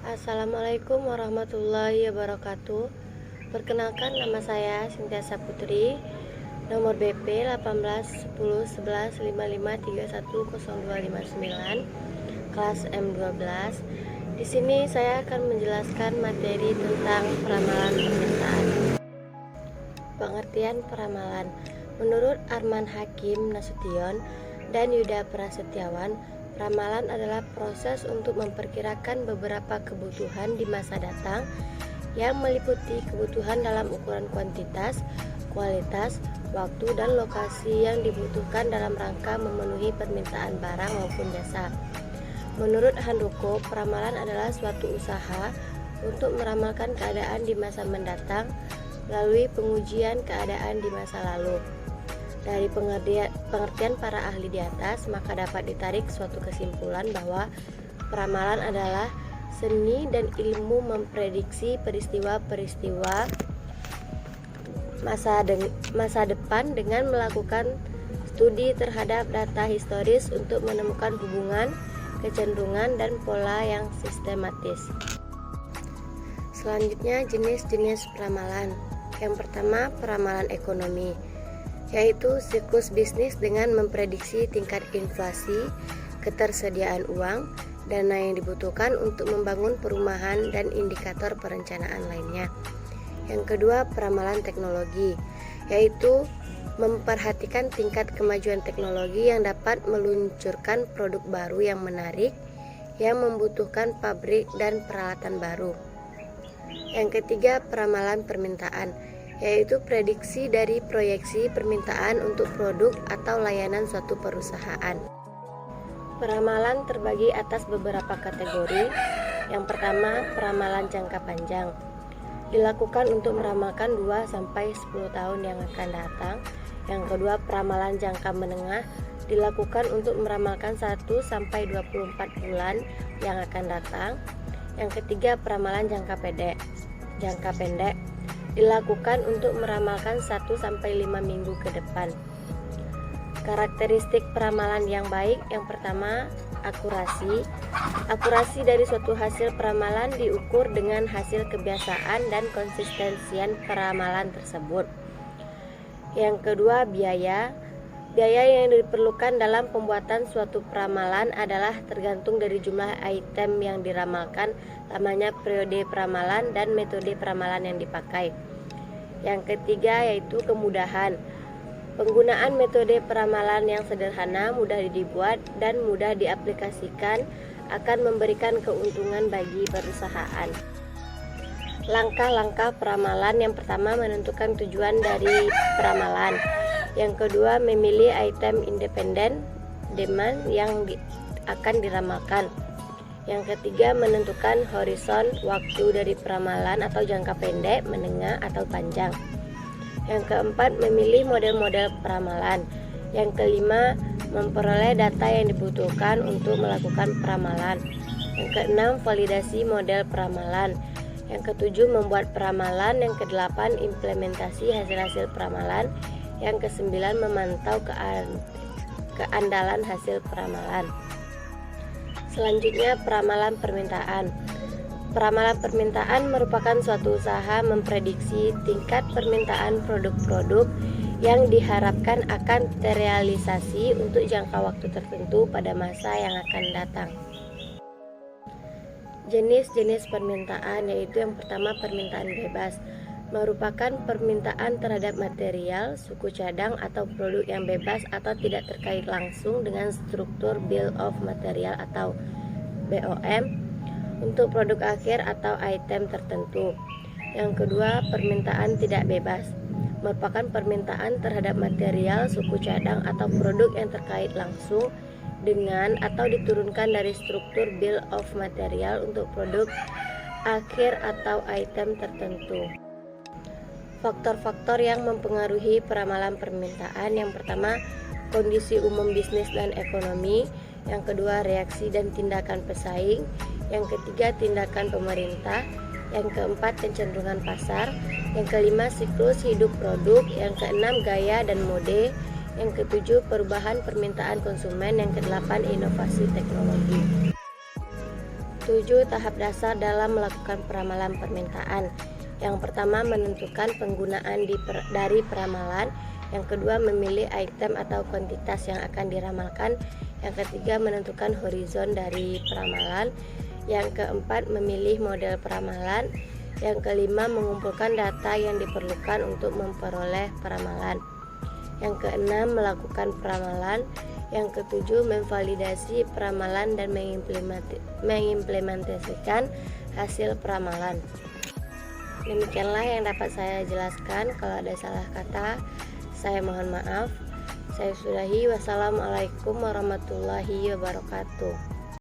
Assalamualaikum warahmatullahi wabarakatuh. Perkenalkan, nama saya Cynthia Saputri, nomor BP 18 10 11 55 31 0259, kelas M12. Di sini saya akan menjelaskan materi tentang peramalan permintaan. Pengertian peramalan. Menurut Arman Hakim Nasution dan Yuda Prasetyawan, peramalan adalah proses untuk memperkirakan beberapa kebutuhan di masa datang yang meliputi kebutuhan dalam ukuran kuantitas, kualitas, waktu, dan lokasi yang dibutuhkan dalam rangka memenuhi permintaan barang maupun jasa. Menurut Handoko, peramalan adalah suatu usaha untuk meramalkan keadaan di masa mendatang melalui pengujian keadaan di masa lalu. Dari pengertian para ahli di atas, maka dapat ditarik suatu kesimpulan bahwa peramalan adalah seni dan ilmu memprediksi peristiwa-peristiwa masa depan dengan melakukan studi terhadap data historis untuk menemukan hubungan, kecenderungan, dan pola yang sistematis. Selanjutnya, jenis-jenis peramalan. Yang pertama, peramalan ekonomi, yaitu siklus bisnis dengan memprediksi tingkat inflasi, ketersediaan uang, dana yang dibutuhkan untuk membangun perumahan, dan indikator perencanaan lainnya. Yang kedua, peramalan teknologi, yaitu memperhatikan tingkat kemajuan teknologi yang dapat meluncurkan produk baru yang menarik, yang membutuhkan pabrik dan peralatan baru. Yang ketiga, peramalan permintaan, yaitu prediksi dari proyeksi permintaan untuk produk atau layanan suatu perusahaan. Peramalan terbagi atas beberapa kategori. Yang pertama, peramalan jangka panjang, dilakukan untuk meramalkan 2-10 tahun yang akan datang. Yang kedua, peramalan jangka menengah, dilakukan untuk meramalkan 1-24 bulan yang akan datang. Yang ketiga, peramalan jangka pendek, dilakukan untuk meramalkan 1-5 minggu ke depan. Karakteristik peramalan yang baik. Yang pertama, akurasi. Akurasi dari suatu hasil peramalan diukur dengan hasil kebiasaan dan konsistensian peramalan tersebut. Yang kedua, biaya. Biaya yang diperlukan dalam pembuatan suatu peramalan adalah tergantung dari jumlah item yang diramalkan, lamanya periode peramalan, dan metode peramalan yang dipakai. Yang ketiga, yaitu kemudahan. Penggunaan metode peramalan yang sederhana, mudah dibuat, dan mudah diaplikasikan akan memberikan keuntungan bagi perusahaan. Langkah-langkah peramalan. Yang pertama, menentukan tujuan dari peramalan. Yang kedua, memilih item independen demand yang akan diramalkan. Yang ketiga, menentukan horizon waktu dari peramalan atau jangka pendek, menengah, atau panjang. Yang keempat, memilih model-model peramalan. Yang kelima, memperoleh data yang dibutuhkan untuk melakukan peramalan. Yang keenam, validasi model peramalan. Yang ketujuh, membuat peramalan. Yang kedelapan, implementasi hasil-hasil peramalan. Yang kesembilan, memantau keandalan hasil peramalan. Selanjutnya, peramalan permintaan. Peramalan permintaan merupakan suatu usaha memprediksi tingkat permintaan produk-produk yang diharapkan akan terrealisasi untuk jangka waktu tertentu pada masa yang akan datang. Jenis-jenis permintaan, yaitu yang pertama, permintaan bebas, merupakan permintaan terhadap material, suku cadang, atau produk yang bebas atau tidak terkait langsung dengan struktur Bill of Material atau BOM untuk produk akhir atau item tertentu. Yang kedua, permintaan tidak bebas, merupakan permintaan terhadap material, suku cadang, atau produk yang terkait langsung dengan atau diturunkan dari struktur Bill of Material untuk produk akhir atau item tertentu. Faktor-faktor yang mempengaruhi peramalan permintaan. Yang pertama, kondisi umum bisnis dan ekonomi. Yang kedua, reaksi dan tindakan pesaing. Yang ketiga, tindakan pemerintah. Yang keempat, kecenderungan pasar. Yang kelima, siklus hidup produk. Yang keenam, gaya dan mode. Yang ketujuh, perubahan permintaan konsumen. Yang kedelapan, inovasi teknologi. 7 tahap dasar dalam melakukan peramalan permintaan. Yang pertama, menentukan penggunaan dari peramalan. Yang kedua, memilih item atau kuantitas yang akan diramalkan. Yang ketiga, menentukan horizon dari peramalan. Yang keempat, memilih model peramalan. Yang kelima, mengumpulkan data yang diperlukan untuk memperoleh peramalan. Yang keenam, melakukan peramalan. Yang ketujuh, memvalidasi peramalan dan mengimplementasikan hasil peramalan. Demikianlah yang dapat saya jelaskan. Kalau ada salah kata, saya mohon maaf. Saya sudahi. Wassalamualaikum warahmatullahi wabarakatuh.